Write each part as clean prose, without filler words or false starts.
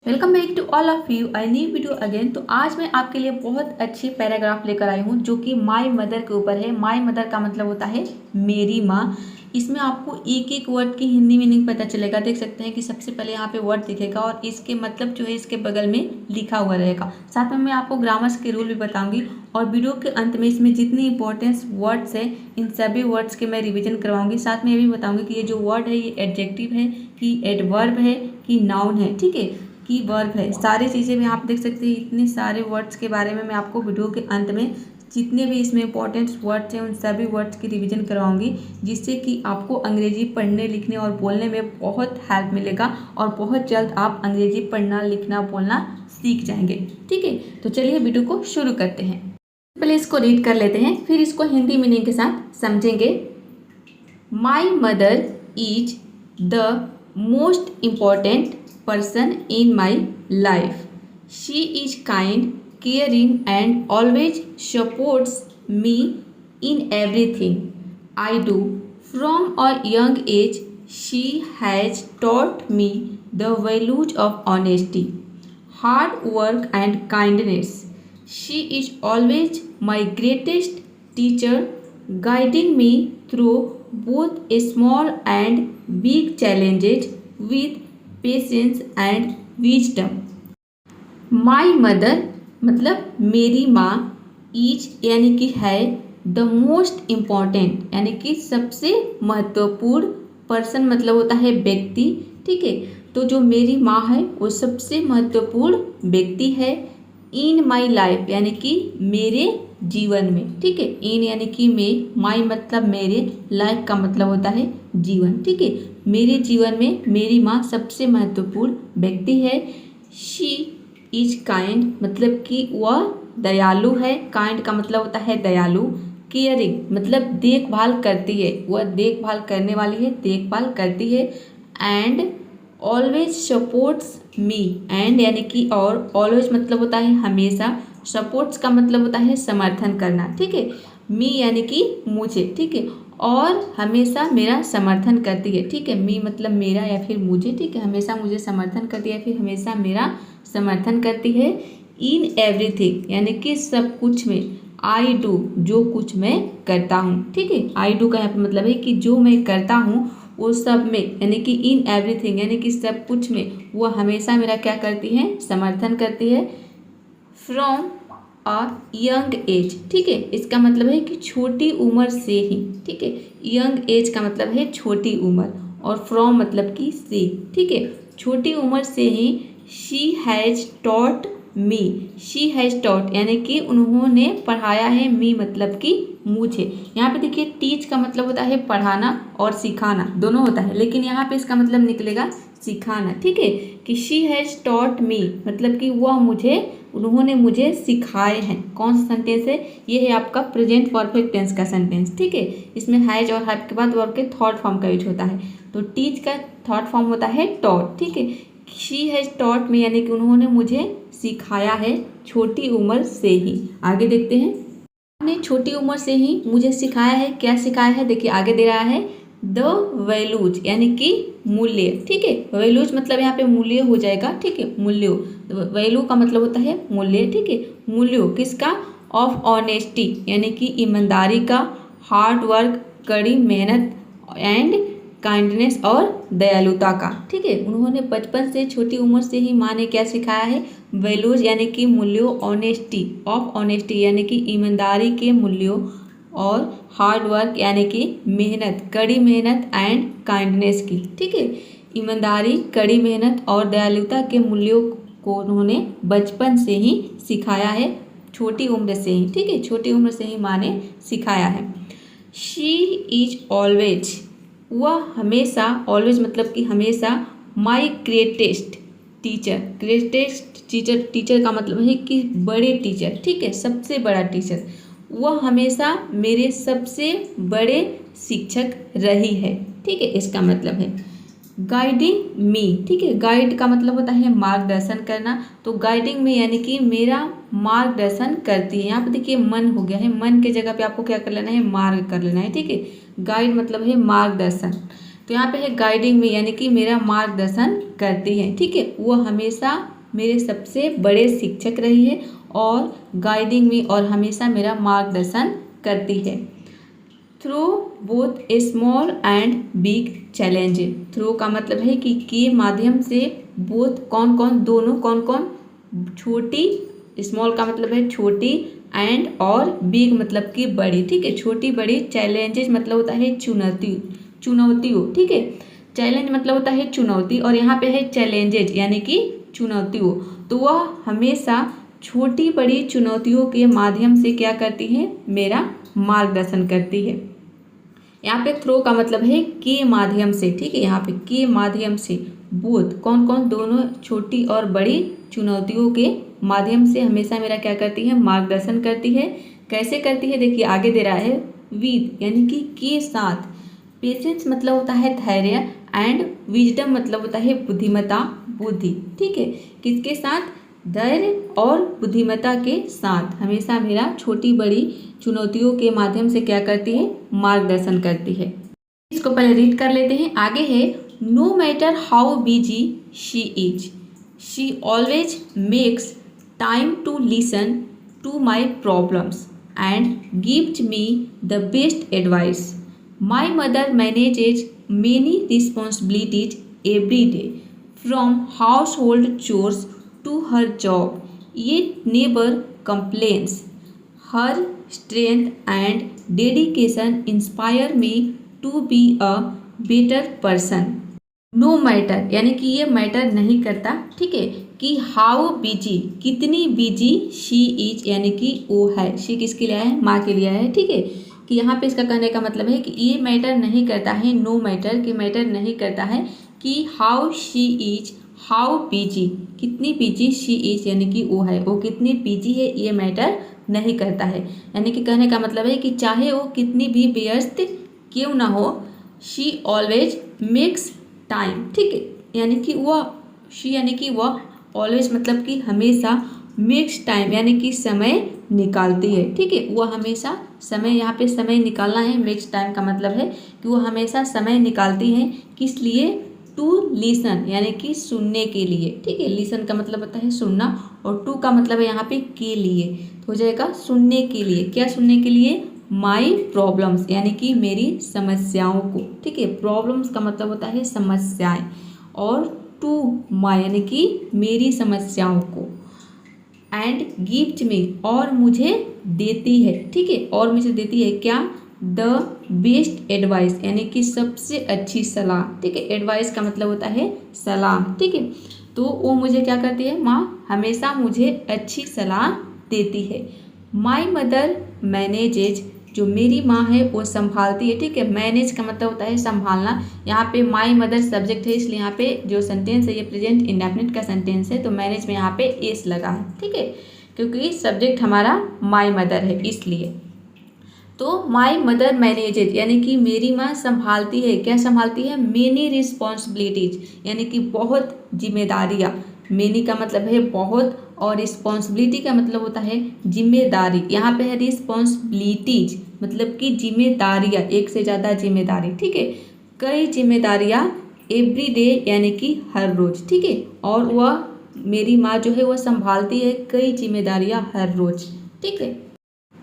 Welcome back to all of you I new video again. तो आज मैं आपके लिए बहुत अच्छी पैराग्राफ लेकर आई हूँ जो कि माय मदर के ऊपर है। माय मदर का मतलब होता है मेरी माँ। इसमें आपको एक एक वर्ड की हिंदी मीनिंग पता चलेगा। देख सकते हैं कि सबसे पहले यहाँ पे वर्ड दिखेगा और इसके मतलब जो है इसके बगल में लिखा हुआ रहेगा। साथ में मैं आपको ग्रामर्स के रूल भी बताऊंगी और वीडियो के अंत में इसमें जितनी इंपॉर्टेंस वर्ड्स है इन सभी वर्ड्स के मैं रिविजन करवाऊंगी। साथ में ये भी बताऊंगी कि ये जो वर्ड है ये एडजेक्टिव है कि एडवर्ब है कि नाउन है, ठीक है, की वर्ब है। सारी चीज़ें भी आप देख सकते हैं। इतने सारे वर्ड्स के बारे में मैं आपको वीडियो के अंत में जितने भी इसमें इंपॉर्टेंट वर्ड्स हैं उन सभी वर्ड्स की रिवीजन करवाऊंगी, जिससे कि आपको अंग्रेजी पढ़ने लिखने और बोलने में बहुत हेल्प मिलेगा और बहुत जल्द आप अंग्रेजी पढ़ना लिखना बोलना सीख जाएंगे। ठीक है, तो चलिए वीडियो को शुरू करते हैं। पहले इसको रीड कर लेते हैं, फिर इसको हिंदी मीनिंग के साथ समझेंगे। My mother is the most important person in my life. She is kind, caring and always supports me in everything I do. From a young age, she has taught me the values of honesty, hard work and kindness. She is always my greatest teacher, guiding me through both small and big challenges with patience and wisdom. My mother मतलब मेरी माँ, is यानी कि है, the most important यानी कि सबसे महत्वपूर्ण, पर्सन मतलब होता है व्यक्ति, ठीक है। तो जो मेरी माँ है वो सबसे महत्वपूर्ण व्यक्ति है। इन माई लाइफ यानी कि मेरे जीवन में, ठीक है। इन यानी कि में, माई मतलब मेरे, लाइफ का मतलब होता है जीवन, ठीक है। मेरे जीवन में मेरी माँ सबसे महत्वपूर्ण व्यक्ति है। शी इज काइंड मतलब कि वह दयालु है। काइंड का मतलब होता है दयालु। केयरिंग मतलब देखभाल करती है, वह देखभाल करने वाली है, देखभाल करती है। And always supports me, and यानी कि और, ऑलवेज मतलब होता है हमेशा, सपोर्ट्स का मतलब होता है समर्थन करना, ठीक है। मी यानी कि मुझे, ठीक है, और हमेशा मेरा समर्थन करती है, ठीक है। मी मतलब मेरा या फिर मुझे, ठीक है, हमेशा मुझे समर्थन करती है या फिर हमेशा मेरा समर्थन करती है। इन एवरीथिंग यानी कि सब कुछ में। आई डू जो कुछ मैं करता हूँ, ठीक है। आई डू का यहाँ पे मतलब है कि जो मैं करता हूँ वो सब में, यानी कि इन एवरीथिंग यानी कि सब कुछ में वो हमेशा मेरा क्या करती है, समर्थन करती है। फ्रॉम अ यंग एज, ठीक है, इसका मतलब है कि छोटी उम्र से ही, ठीक है। यंग एज का मतलब है छोटी उम्र और फ्रॉम मतलब कि से, ठीक है। छोटी उम्र से ही she has taught me, she has taught यानी कि उन्होंने पढ़ाया है, मी मतलब कि मुझे। यहाँ पे देखिए टीच का मतलब होता है पढ़ाना और सिखाना दोनों होता है, लेकिन यहाँ पे इसका मतलब निकलेगा सिखाना, ठीक है। कि शी हैज़ टॉट मी मतलब कि वह मुझे, उन्होंने मुझे सिखाए हैं। कौन सा सेंटेंस है ये? है आपका प्रेजेंट परफेक्ट टेंस का सेंटेंस, ठीक है। इसमें हैज और हैव के बाद वर्ब के थर्ड फॉर्म का यूज होता है। तो टीच का थर्ड फॉर्म होता है टॉट, ठीक है। शी हैज़ टॉट मी यानी कि उन्होंने मुझे सिखाया है छोटी उम्र से ही। आगे देखते हैं, ने छोटी उम्र से ही मुझे सिखाया है। क्या सिखाया है? देखिए आगे दे रहा है द वैल्यूज यानी कि मूल्य, ठीक है। वैल्यूज मतलब यहाँ पे मूल्य हो जाएगा, ठीक है। मूल्यों, वैल्यू का मतलब होता है मूल्य, ठीक है। मूल्यों किसका? ऑफ ऑनेस्टी यानी कि ईमानदारी का, हार्ड वर्क कड़ी मेहनत, एंड काइंडनेस और दयालुता का, ठीक है। उन्होंने बचपन से, छोटी उम्र से ही माँ ने क्या सिखाया है? वैल्यूज यानी कि मूल्यों, ऑनेस्टी, ऑफ ऑनेस्टी यानी कि ईमानदारी के मूल्यों, और हार्ड वर्क यानी कि मेहनत, कड़ी मेहनत, एंड काइंडनेस की, ठीक है। ईमानदारी, कड़ी मेहनत और दयालुता के मूल्यों को उन्होंने बचपन से ही सिखाया है, छोटी उम्र से ही, ठीक है। छोटी उम्र से ही माँ ने सिखाया है। शी इज ऑलवेज, वह हमेशा, ऑलवेज मतलब कि हमेशा, माई greatest teacher, greatest teacher, teacher का मतलब है कि बड़े टीचर, ठीक है, सबसे बड़ा टीचर। वह हमेशा मेरे सबसे बड़े शिक्षक रही है, ठीक है, इसका मतलब है। गाइडिंग मी, ठीक है, गाइड का मतलब होता है मार्गदर्शन करना। तो गाइडिंग मी यानी कि मेरा मार्गदर्शन करती है। यहाँ पे देखिए मन हो गया है, मन के जगह पे आपको क्या कर लेना है? मार्ग कर लेना है, ठीक है। गाइड मतलब है मार्गदर्शन। तो यहाँ पे है गाइडिंग मी, यानी कि मेरा मार्गदर्शन करती है। ठीक है, वो हमेशा मेरे सबसे बड़े शिक्षक रही है और गाइडिंग मी और हमेशा मेरा मार्गदर्शन करती है। Through both A small and big challenge. Through का मतलब है कि के माध्यम से, बोथ कौन कौन, दोनों कौन कौन, छोटी, स्मॉल का मतलब है छोटी, एंड और बिग मतलब कि बड़ी। ठीक है, छोटी बड़ी, चैलेंजेस मतलब होता है चुनौतियों। ठीक है, चैलेंज मतलब होता है चुनौती और यहाँ पे है चैलेंजेज यानी कि चुनौतियों। तो वह हमेशा छोटी बड़ी चुनौतियों के माध्यम से क्या करती है, मेरा मार्गदर्शन करती है। यहाँ पे थ्रो का मतलब है के माध्यम से। ठीक है, यहाँ पे के माध्यम से, बोथ कौन कौन, दोनों छोटी और बड़ी चुनौतियों के माध्यम से हमेशा मेरा क्या करती है, मार्गदर्शन करती है। कैसे करती है, देखिए आगे दे रहा है, विद यानी कि के साथ, पेशेंस मतलब होता है धैर्य, एंड विजडम मतलब होता है बुद्धिमता, बुद्धि। ठीक है, किसके साथ, धैर्य और बुद्धिमता के साथ हमेशा मेरा छोटी बड़ी चुनौतियों के माध्यम से क्या करती है, मार्गदर्शन करती है। इसको पहले रीड कर लेते हैं। आगे है, no matter how busy she is, she always makes time to listen to my problems and gives me the best advice. My mother manages many responsibilities every day, from household chores to her job, yet never complains. Her strength and dedication inspire me to be a better person. No matter यानी कि ये matter नहीं करता, ठीक है, कि how busy, कितनी busy, she is यानी कि वो है, शी किसके लिए है, माँ के लिए है। ठीक है, कि यहाँ पे इसका कहने का मतलब है कि ये मैटर नहीं करता है, नो मैटर कि मैटर नहीं करता है कि how she is, how busy, कितनी बिजी, शी इज यानी कि वो है, वो कितनी बिजी है, ये मैटर नहीं करता है। यानी कि कहने का मतलब है कि चाहे वो कितनी भी व्यस्त क्यों ना हो, शी ऑलवेज मेक्स टाइम। ठीक है, यानी कि वह, शी यानी कि वह, ऑलवेज मतलब कि हमेशा, मेक्स टाइम यानी कि समय निकालती है। ठीक है, वह हमेशा समय, यहाँ पे समय निकालना है, मेक्स टाइम का मतलब है कि वह हमेशा समय निकालती है, किस लिए, टू लिसन यानी कि सुनने के लिए। ठीक है, लिसन का मतलब होता है सुनना और टू का मतलब है यहाँ पे के लिए, तो हो जाएगा सुनने के लिए। क्या सुनने के लिए, माई प्रॉब्लम्स यानी कि मेरी समस्याओं को। ठीक है, प्रॉब्लम्स का मतलब होता है समस्याएं, और टू माई यानी कि मेरी समस्याओं को, एंड गिफ्ट में और मुझे देती है। ठीक है, और मुझे देती है क्या, द बेस्ट एडवाइस यानी कि सबसे अच्छी सलाह। ठीक है, एडवाइस का मतलब होता है सलाह। ठीक है, तो वो मुझे क्या करती है, माँ हमेशा मुझे अच्छी सलाह देती है। माई मदर मैनेजेज, जो मेरी माँ है वो संभालती है। ठीक है, मैनेज का मतलब होता है संभालना। यहाँ पे माई मदर सब्जेक्ट है, इसलिए यहाँ पे जो सेंटेंस है ये प्रेजेंट इंडेफिनिट का सेंटेंस है, तो मैनेज में यहाँ पे एस लगा है। ठीक है, क्योंकि सब्जेक्ट हमारा माई मदर है इसलिए। तो माई मदर मैनेजेज यानी कि मेरी माँ संभालती है, क्या संभालती है, मेनी रिस्पॉन्सिबिलिटीज यानी कि बहुत जिम्मेदारियाँ। मेनी का मतलब है बहुत और रिस्पॉन्सिबिलिटी का मतलब होता है जिम्मेदारी। यहाँ पे है रिस्पॉन्सिबिलिटीज मतलब कि जिम्मेदारियाँ, एक से ज़्यादा जिम्मेदारी। ठीक है, कई जिम्मेदारियाँ, एवरी डे यानी कि हर रोज़। ठीक है, और वह मेरी माँ जो है वह संभालती है कई जिम्मेदारियाँ हर रोज़। ठीक है,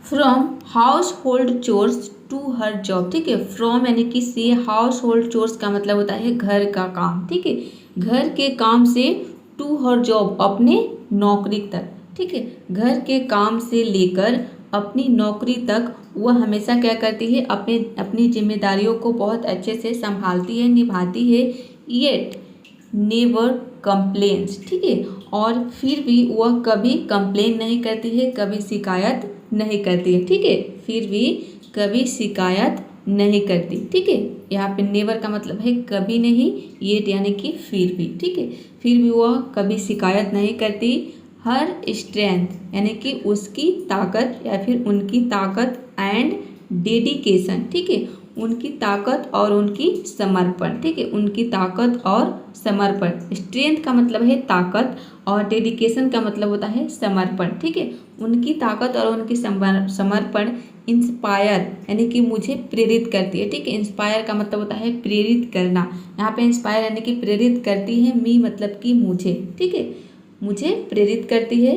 from household chores to her job. ठीक है, फ्रॉम यानी कि से, हाउस होल्ड चोर्स का मतलब होता है घर का काम। ठीक है, घर के काम से, टू हर जॉब अपने नौकरी तक। ठीक है, घर के काम से लेकर अपनी नौकरी तक वह हमेशा क्या करती है, अपनी जिम्मेदारियों को बहुत अच्छे से संभालती है, निभाती है। Yet never complains. ठीक है, और फिर भी वह कभी कंप्लेन नहीं करती है, कभी शिकायत नहीं करती है। ठीक है, फिर भी कभी शिकायत नहीं करती। ठीक है, यहाँ पे नेवर का मतलब है कभी नहीं, येट यानी कि फिर भी। ठीक है, फिर भी वह कभी शिकायत नहीं करती। हर स्ट्रेंथ यानी कि उसकी ताकत या फिर उनकी ताकत, एंड डेडिकेशन। ठीक है, उनकी ताकत और उनकी समर्पण। ठीक है, उनकी ताकत और समर्पण। स्ट्रेंथ का मतलब है ताकत और डेडिकेशन का मतलब होता है समर्पण। ठीक है, उनकी ताकत और उनकी समर्पण इंस्पायर यानी कि मुझे प्रेरित करती है। ठीक है, इंस्पायर का मतलब होता है प्रेरित करना। यहाँ पे इंस्पायर यानी कि प्रेरित करती है, मी मतलब कि मुझे। ठीक है, मुझे प्रेरित करती है।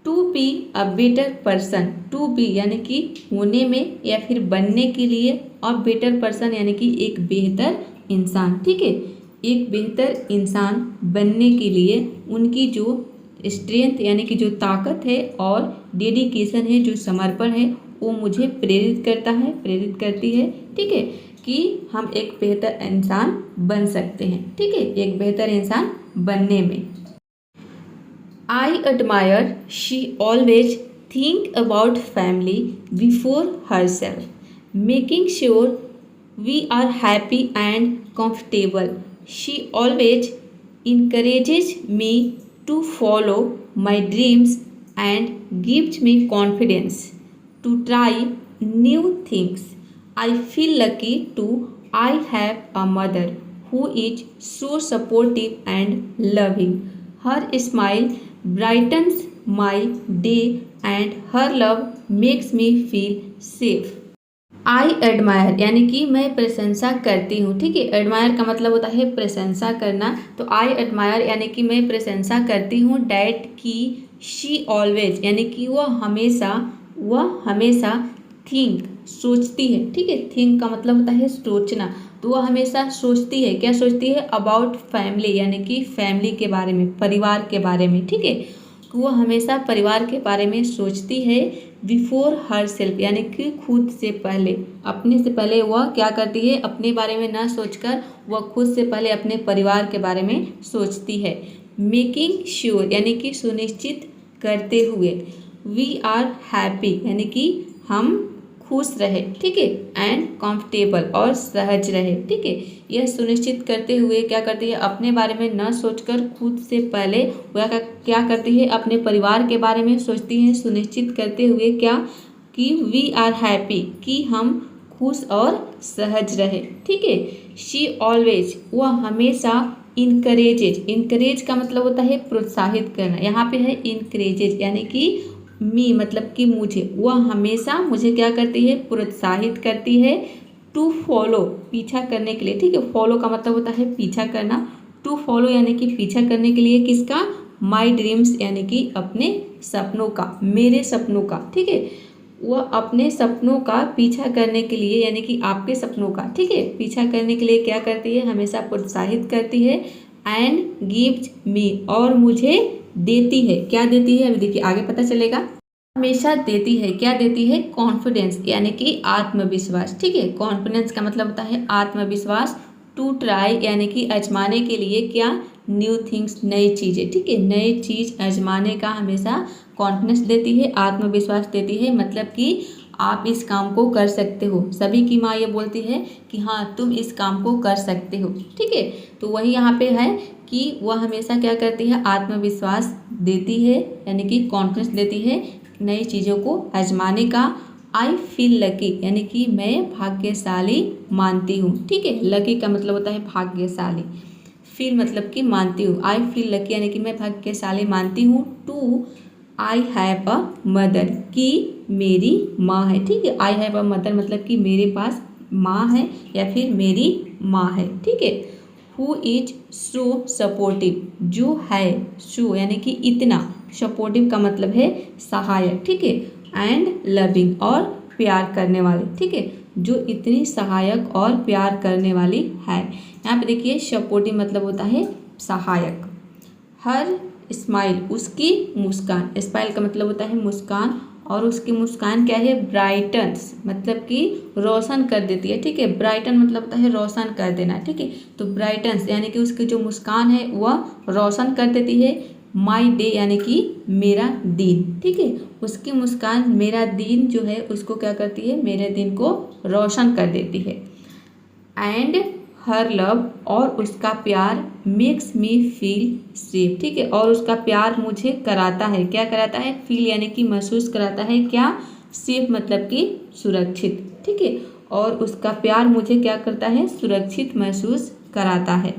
To be a better person, to be यानी कि होने में या फिर बनने के लिए, और बेटर पर्सन यानी कि एक बेहतर इंसान। ठीक है, एक बेहतर इंसान बनने के लिए उनकी जो स्ट्रेंथ यानी कि जो ताकत है और डेडिकेशन है, जो समर्पण है, वो मुझे प्रेरित करता है, प्रेरित करती है। ठीक है, कि हम एक बेहतर इंसान बन सकते हैं। ठीक है, एक बेहतर इंसान बनने में। I admire she always think about family before herself, making sure we are happy and comfortable. She always encourages me to follow my dreams and gives me confidence to try new things. I feel lucky to I have a mother who is so supportive and loving. Her smile brightens my day and her love makes me feel safe. I admire यानी कि मैं प्रशंसा करती हूँ। ठीक है, admire का मतलब होता है प्रशंसा करना। तो आई एडमायर यानी कि मैं प्रशंसा करती हूँ डैड की शी ऑलवेज यानी कि वह हमेशा थिंक सोचती है। ठीक है, थिंक का मतलब होता है सोचना। तो वह हमेशा सोचती है, क्या सोचती है? अबाउट फैमिली यानी कि फैमिली के बारे में, परिवार के बारे में। ठीक है, तो वह हमेशा परिवार के बारे में सोचती है। बिफोर हर सेल्फ यानी कि खुद से पहले, अपने से पहले वह क्या करती है? अपने बारे में ना सोचकर वह खुद से पहले अपने परिवार के बारे में सोचती है। मेकिंग श्योर यानी कि सुनिश्चित करते हुए। वी आर हैप्पी यानी कि हम खुश रहे। ठीक है, एंड कंफर्टेबल और सहज रहे। ठीक है, यह सुनिश्चित करते हुए क्या करती है? अपने बारे में न सोचकर खुद से पहले वह क्या करती है? अपने परिवार के बारे में सोचती है, सुनिश्चित करते हुए क्या कि वी आर हैप्पी कि हम खुश और सहज रहे। ठीक है, शी ऑलवेज वह हमेशा इनकरेजेज, इनकरेज का मतलब होता है प्रोत्साहित करना। यहाँ पे है इनकरेजेज यानी कि मी मतलब कि मुझे, वह हमेशा मुझे क्या करती है? प्रोत्साहित करती है। टू फॉलो पीछा करने के लिए। ठीक है, फॉलो का मतलब होता है पीछा करना। टू फॉलो यानी कि पीछा करने के लिए किसका? माई ड्रीम्स यानी कि अपने सपनों का, मेरे सपनों का। ठीक है, वह अपने सपनों का पीछा करने के लिए यानी कि आपके सपनों का, ठीक है, पीछा करने के लिए क्या करती है? हमेशा प्रोत्साहित करती है। एंड गिव्स मी और मुझे देती है। क्या देती है? अभी देखिए आगे पता चलेगा। हमेशा देती है, क्या देती है? कॉन्फिडेंस यानी कि आत्मविश्वास। ठीक है, कॉन्फिडेंस का मतलब होता है आत्मविश्वास। टू ट्राई यानी कि आजमाने के लिए, क्या? न्यू थिंग्स नई चीज़ें। ठीक है, नई चीज़ आजमाने का हमेशा कॉन्फिडेंस देती है, आत्मविश्वास देती है। मतलब कि आप इस काम को कर सकते हो। सभी की माँ ये बोलती है कि हाँ तुम इस काम को कर सकते हो। ठीक है, तो वही यहाँ पे है कि वह हमेशा क्या करती है? आत्मविश्वास देती है यानी कि कॉन्फिडेंस देती है नई चीज़ों को आजमाने का। आई फील लकी यानी कि मैं भाग्यशाली मानती हूँ। ठीक है, लकी का मतलब होता है भाग्यशाली। फील मतलब कि मानती हूँ। आई फील लकी यानी कि मैं भाग्यशाली मानती हूँ। To I have a mother कि मेरी माँ है। ठीक है, आई हैव अ मदर मतलब कि मेरे पास माँ है या फिर मेरी माँ है। ठीक है, हु इज सो सपोर्टिव जो है, सो यानी कि इतना, सपोर्टिव का मतलब है सहायक। ठीक है, एंड लविंग और प्यार करने वाले। ठीक है, जो इतनी सहायक और प्यार करने वाली है। यहाँ पे देखिए सपोर्टिव मतलब होता है सहायक। हर स्माइल उसकी मुस्कान, स्माइल का मतलब होता है मुस्कान, और उसकी मुस्कान क्या है? ब्राइटन्स मतलब कि रोशन कर देती है। ठीक है, ब्राइटन मतलब होता है रोशन कर देना। ठीक है, तो ब्राइटन्स यानी कि उसकी जो मुस्कान है वह रोशन कर देती है। माई डे यानी कि मेरा दिन। ठीक है, उसकी मुस्कान मेरा दिन जो है उसको क्या करती है? मेरे दिन को रोशन कर देती है। एंड हर लव और उसका प्यार मेक्स मी फील सेफ। ठीक है, और उसका प्यार मुझे कराता है, क्या कराता है? फील यानी कि महसूस कराता है। क्या? सेफ मतलब कि सुरक्षित। ठीक है, और उसका प्यार मुझे क्या करता है? सुरक्षित महसूस कराता है।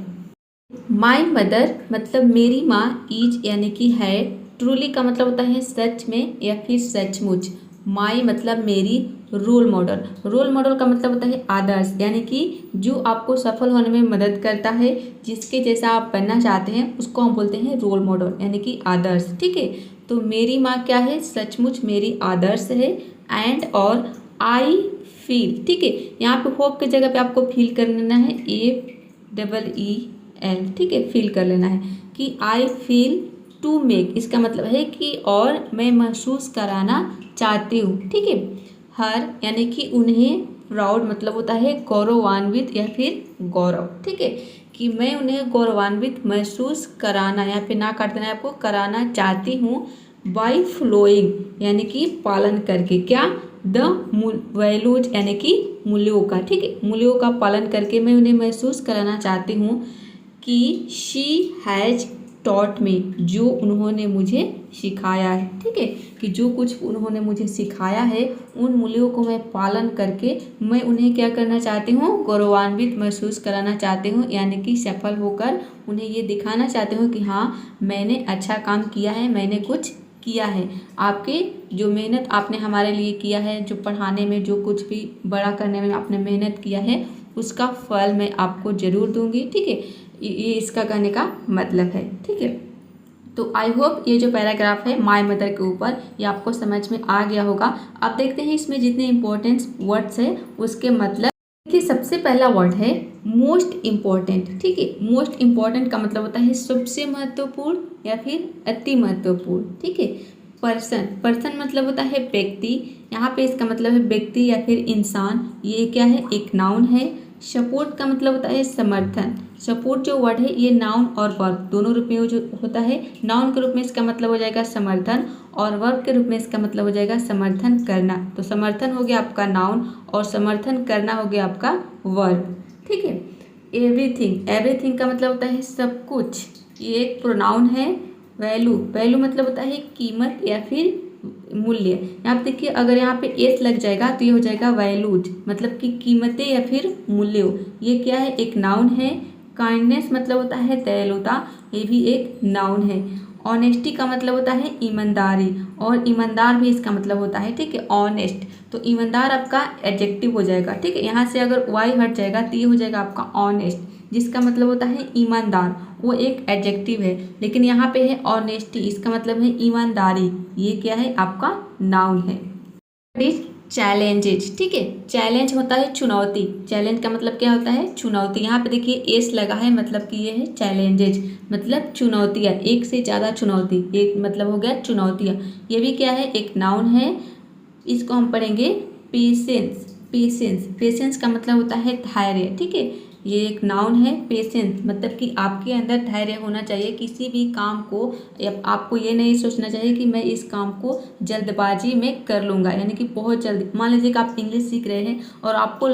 माई मदर मतलब मेरी माँ, इज यानी कि है, ट्रूली का मतलब होता है सच में या फिर सचमुच, माई मतलब मेरी, रोल मॉडल, रोल मॉडल का मतलब होता है आदर्श, यानी कि जो आपको सफल होने में मदद करता है, जिसके जैसा आप बनना चाहते हैं उसको हम बोलते हैं रोल मॉडल यानी कि आदर्श। ठीक है, तो मेरी माँ क्या है, सचमुच मेरी आदर्श है। एंड और आई फील, ठीक है, यहाँ पे होप की जगह पे आपको फील कर लेना है, AEEL, ठीक है, फील कर लेना है कि आई फील टू मेक, इसका मतलब है कि और मैं महसूस कराना चाहती हूँ। ठीक है, हर यानी कि उन्हें, प्राउड मतलब होता है गौरवान्वित या फिर गौरव। ठीक है, कि मैं उन्हें गौरवान्वित महसूस कराना, यहाँ पे ना काट देना है आपको, कराना चाहती हूँ। बाई फ्लोइंग यानी कि पालन करके, क्या, द वैल्यूज यानी कि मूल्यों का। ठीक है, मूल्यों का पालन करके मैं उन्हें महसूस कराना चाहती हूँ कि शी हैज़ टॉट मी, जो उन्होंने मुझे सिखाया है। ठीक है, कि जो कुछ उन्होंने मुझे सिखाया है उन मूल्यों को मैं पालन करके मैं उन्हें क्या करना चाहती हूँ, गौरवान्वित महसूस कराना चाहती हूँ, यानी कि सफल होकर उन्हें ये दिखाना चाहती हूँ कि हाँ मैंने अच्छा काम किया है, मैंने कुछ किया है। आपके जो मेहनत आपने हमारे लिए किया है, जो पढ़ाने में, जो कुछ भी बड़ा करने में आपने मेहनत किया है, उसका फल मैं आपको ज़रूर दूंगी। ठीक है, ये इसका कहने का मतलब है। ठीक है, तो आई होप ये जो पैराग्राफ है माय मदर के ऊपर, ये आपको समझ में आ गया होगा। अब देखते हैं इसमें जितने इंपॉर्टेंट वर्ड्स है उसके मतलब। देखिए, सबसे पहला वर्ड है मोस्ट इम्पॉर्टेंट। ठीक है, मोस्ट इम्पॉर्टेंट का मतलब होता है सबसे महत्वपूर्ण या फिर अति महत्वपूर्ण। ठीक है, पर्सन, पर्सन मतलब होता है व्यक्ति, यहाँ पे इसका मतलब है व्यक्ति या फिर इंसान। ये क्या है, एक नाउन है। सपोर्ट का मतलब होता है समर्थन। सपोर्ट जो वर्ड है ये नाउन और वर्ब दोनों रूप में जो होता है। नाउन के रूप में इसका मतलब हो जाएगा समर्थन, और वर्ब के रूप में इसका मतलब हो जाएगा समर्थन करना। तो समर्थन हो गया आपका नाउन और समर्थन करना हो गया आपका वर्ब। ठीक है, एवरीथिंग, एवरीथिंग का मतलब होता है सब कुछ, ये एक प्रोनाउन है। वैल्यू, वैल्यू मतलब होता है कीमत या फिर मूल्य। यहाँ पे देखिए, अगर यहाँ पे एस लग जाएगा तो ये हो जाएगा वैल्यूज, मतलब कि कीमतें या फिर मूल्यों। ये क्या है, एक नाउन है। काइंडनेस मतलब होता है दयालुता, ये भी एक नाउन है। ऑनेस्टी का मतलब होता है ईमानदारी, और ईमानदार भी इसका मतलब होता है। ठीक है, ऑनेस्ट, तो ईमानदार आपका एडजेक्टिव हो जाएगा। ठीक है, यहाँ से अगर वाई हट जाएगा तो ये हो जाएगा आपका ऑनेस्ट, जिसका मतलब होता है ईमानदार, वो एक एडजेक्टिव है। लेकिन यहाँ पे है ऑनेस्टी, इसका मतलब है ईमानदारी, ये क्या है आपका नाउन है। चैलेंजेज, ठीक है, चैलेंज होता है चुनौती। चैलेंज का मतलब क्या होता है, चुनौती। यहाँ पे देखिए एस लगा है, मतलब कि ये है चैलेंजेज, मतलब चुनौतियाँ, एक से ज़्यादा चुनौती, एक मतलब हो गया चुनौतियाँ। ये भी क्या है, एक नाउन है। इसको हम पढ़ेंगे पेशेंस। पेशेंस, पेशेंस का मतलब होता है धैर्य। ठीक है, ये एक नाउन है। पेशेंस मतलब कि आपके अंदर धैर्य होना चाहिए किसी भी काम को। आपको ये नहीं सोचना चाहिए कि मैं इस काम को जल्दबाजी में कर लूँगा, यानी कि बहुत जल्दी। मान लीजिए कि आप इंग्लिश सीख रहे हैं और आपको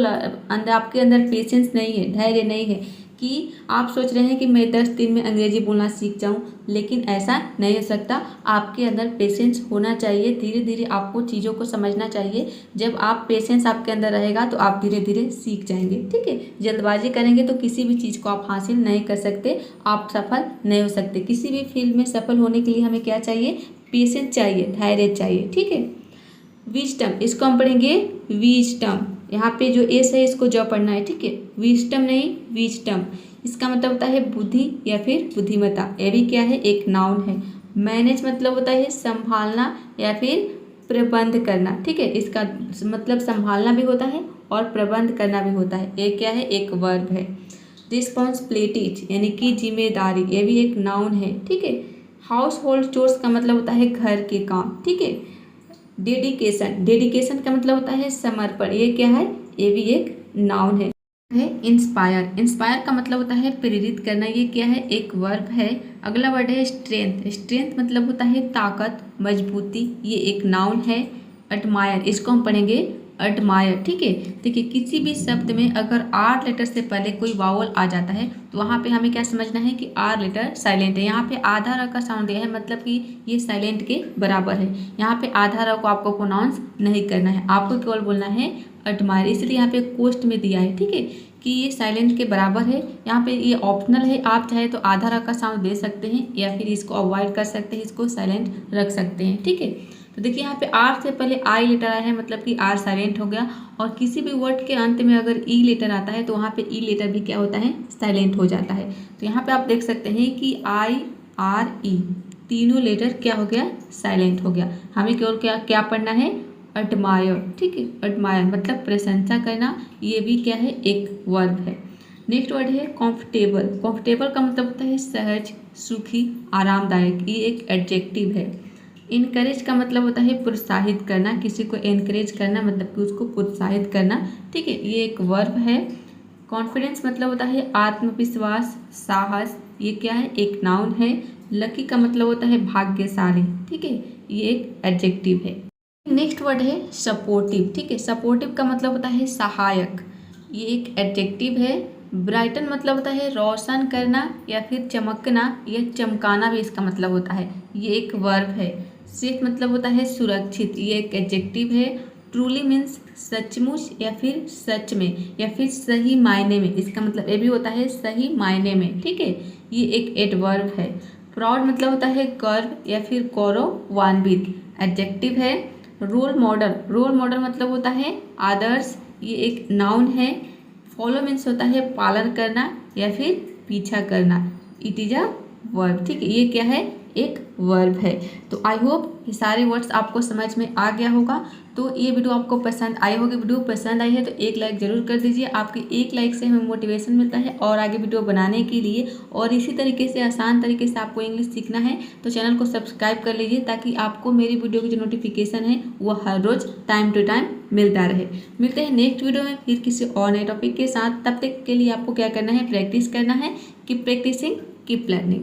आपके अंदर पेशेंस नहीं है, धैर्य नहीं है, कि आप सोच रहे हैं कि मैं 10 दिन में अंग्रेजी बोलना सीख जाऊं, लेकिन ऐसा नहीं हो सकता। आपके अंदर पेशेंस होना चाहिए, धीरे धीरे आपको चीज़ों को समझना चाहिए। जब आप पेशेंस आपके अंदर रहेगा तो आप धीरे धीरे सीख जाएंगे। ठीक है, जल्दबाजी करेंगे तो किसी भी चीज़ को आप हासिल नहीं कर सकते, आप सफल नहीं हो सकते। किसी भी फील्ड में सफल होने के लिए हमें क्या चाहिए, पेशेंस चाहिए, धैर्य चाहिए। ठीक है, विजडम, इसको हम पढ़ेंगे विजडम। यहाँ पे जो एस है इसको ज पढ़ना है। ठीक है, विजडम नहीं विजडम, इसका मतलब होता है बुद्धि या फिर बुद्धिमत्ता। ये भी क्या है, एक नाउन है। मैनेज मतलब होता है संभालना या फिर प्रबंध करना। ठीक है, इसका मतलब संभालना भी होता है और प्रबंध करना भी होता है। ये क्या है, एक वर्ब है। रिस्पॉन्सिबिलिटीज यानी कि जिम्मेदारी, ये भी एक नाउन है। ठीक है, हाउस होल्ड चोर्स का मतलब होता है घर के काम। ठीक है, डेडिकेशन, डेडिकेशन का मतलब होता है समर्पण, ये क्या है, ये भी एक नाउन है। इंस्पायर, इंस्पायर का मतलब होता है प्रेरित करना, ये क्या है, एक वर्ब है। अगला वर्ड है स्ट्रेंथ। स्ट्रेंथ मतलब होता है ताकत, मजबूती, ये एक नाउन है। एडमायर, इसको हम पढ़ेंगे एडमायर। ठीक है, देखिए किसी भी शब्द में अगर आर लेटर से पहले कोई वावल आ जाता है तो वहाँ पे हमें क्या समझना है कि आर लेटर साइलेंट है। यहाँ पे आधा र का साउंड दिया है, मतलब कि ये साइलेंट के बराबर है। यहाँ पे आधा र को आपको प्रोनाउंस नहीं करना है, आपको केवल बोलना है एडमायर, इसलिए यहाँ पे कोष्ट में दिया है। ठीक है, कि ये साइलेंट के बराबर है। यहाँ पे ये ऑप्शनल है, आप चाहे तो आधा र का साउंड दे सकते हैं या फिर इसको अवॉइड कर सकते हैं, इसको साइलेंट रख सकते हैं। ठीक है, तो देखिए यहाँ पे आर से पहले आई लेटर आया है, मतलब कि आर साइलेंट हो गया। और किसी भी वर्ड के अंत में अगर ई लेटर आता है तो वहाँ पे ई लेटर भी क्या होता है, साइलेंट हो जाता है। तो यहाँ पे आप देख सकते हैं कि आई आर ई तीनों लेटर क्या हो गया, साइलेंट हो गया। हमें केवल क्या क्या पढ़ना है, एडमायर, ठीक है। एडमायर मतलब प्रशंसा करना, ये भी क्या है, एक वर्ब है। नेक्स्ट वर्ड है कंफर्टेबल। कंफर्टेबल का मतलब होता है सहज, सुखी, आरामदायक, ये एक एडजेक्टिव है। इनकरेज का मतलब होता है प्रोत्साहित करना, किसी को एनकरेज करना मतलब कि उसको प्रोत्साहित करना, ठीक है, ये एक वर्ब है। कॉन्फिडेंस मतलब होता है आत्मविश्वास, साहस, ये क्या है, एक नाउन है। लकी का मतलब होता है भाग्यशाली, ठीक है, ये एक एडजेक्टिव है। नेक्स्ट वर्ड है सपोर्टिव, ठीक है। सपोर्टिव का मतलब होता है सहायक, ये एक एडजेक्टिव है। ब्राइटन मतलब होता है रोशन करना या फिर चमकना या चमकाना भी इसका मतलब होता है, ये एक वर्ब है। सेफ मतलब होता है सुरक्षित, ये एक एडजेक्टिव है। ट्रूली मीन्स सचमुच या फिर सच में या फिर सही मायने में, इसका मतलब ये भी होता है सही मायने में, ठीक है, ये एक एडवर्ब है। प्राउड मतलब होता है गर्व या फिर गौरवान्वित, एडजेक्टिव है। रोल मॉडल, रोल मॉडल मतलब होता है आदर्श, ये एक नाउन है। फॉलो मीन्स होता है पालन करना या फिर पीछा करना, इट इज अ वर्ब, ठीक है, ये क्या है, एक वर्ब है। तो आई होप ये सारे वर्ड्स आपको समझ में आ गया होगा। तो ये वीडियो आपको पसंद आई होगी, वीडियो पसंद आई है तो एक लाइक ज़रूर कर दीजिए। आपके एक लाइक से हमें मोटिवेशन मिलता है और आगे वीडियो बनाने के लिए। और इसी तरीके से आसान तरीके से आपको इंग्लिश सीखना है तो चैनल को सब्सक्राइब कर लीजिए, ताकि आपको मेरी वीडियो की जो नोटिफिकेशन है वो हर रोज़ टाइम टू टाइम मिलता रहे। मिलते हैं नेक्स्ट वीडियो में फिर किसी और नए टॉपिक के साथ। तब तक के लिए आपको क्या करना है, प्रैक्टिस करना है। Keep practicing, keep learning.